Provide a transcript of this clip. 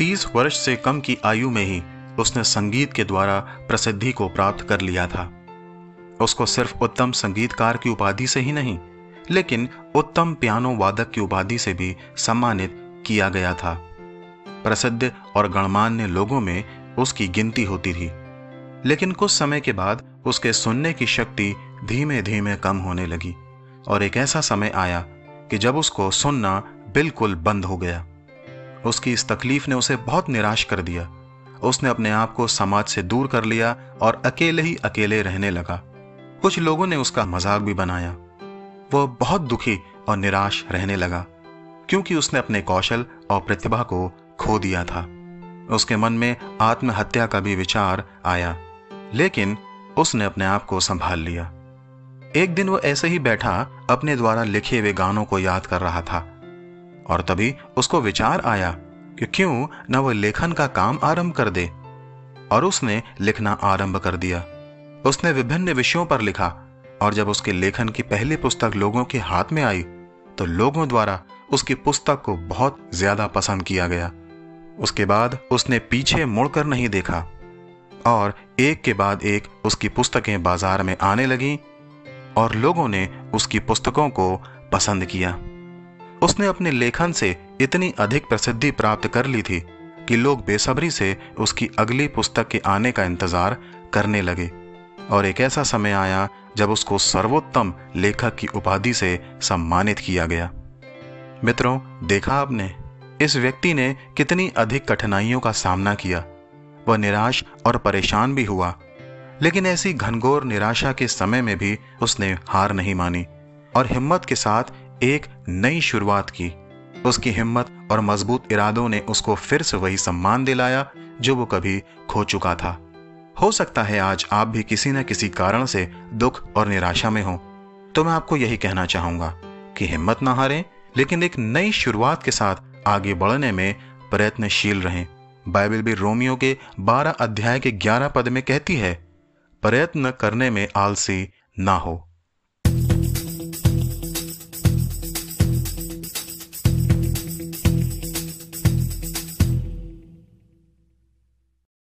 30 वर्ष से कम की आयु में ही उसने संगीत के द्वारा प्रसिद्धि को प्राप्त कर लिया था। उसको सिर्फ उत्तम संगीतकार की उपाधि से ही नहीं, लेकिन उत्तम पियानो वादक की उपाधि से भी सम्मानित किया गया था। प्रसिद्ध और गणमान्य लोगों में उसकी गिनती होती थी, लेकिन कुछ समय के बाद उसके सुनने की शक्ति धीमे धीमे कम होने लगी और एक ऐसा समय आया कि जब उसको सुनना बिल्कुल बंद हो गया। उसकी इस तकलीफ ने उसे बहुत निराश कर दिया। उसने अपने आप को समाज से दूर कर लिया और अकेले ही अकेले रहने लगा। कुछ लोगों ने उसका मजाक भी बनाया। वह बहुत दुखी और निराश रहने लगा क्योंकि उसने अपने कौशल और प्रतिभा को खो दिया था। उसके मन में आत्महत्या का भी विचार आया, लेकिन उसने अपने आप को संभाल लिया। एक दिन वह ऐसे ही बैठा अपने द्वारा लिखे हुए गानों को याद कर रहा था और तभी उसको विचार आया कि क्यों न वह लेखन का काम आरंभ कर दे। और उसने लिखना आरंभ कर दिया। उसने विभिन्न विषयों पर लिखा और जब उसके लेखन की पहली पुस्तक लोगों के हाथ में आई तो लोगों द्वारा उसकी पुस्तक को बहुत ज्यादा पसंद किया गया। उसके बाद उसने पीछे मुड़कर नहीं देखा और एक के बाद एक उसकी पुस्तकें बाजार में आने लगीं और लोगों ने उसकी पुस्तकों को पसंद किया। उसने अपने लेखन से इतनी अधिक प्रसिद्धि प्राप्त कर ली थी कि लोग बेसब्री से उसकी अगली पुस्तक के आने का इंतजार करने लगे और एक ऐसा समय आया जब उसको सर्वोत्तम लेखक की उपाधि से सम्मानित किया गया। मित्रों, देखा आपने इस व्यक्ति ने कितनी अधिक कठिनाइयों का सामना किया। वह निराश और परेशान भी हुआ, लेकिन ऐसी घनघोर निराशा के समय में भी उसने हार नहीं मानी और हिम्मत के साथ एक नई शुरुआत की। उसकी हिम्मत और मजबूत इरादों ने उसको फिर से वही सम्मान दिलाया जो वो कभी खो चुका था। हो सकता है आज आप भी किसी न किसी कारण से दुख और निराशा में हो, तो मैं आपको यही कहना चाहूंगा कि हिम्मत ना हारें, लेकिन एक नई शुरुआत के साथ आगे बढ़ने में प्रयत्नशील रहें। बाइबल भी रोमियो के 12 अध्याय के 11 पद में कहती है, प्रयत्न करने में आलसी ना हो।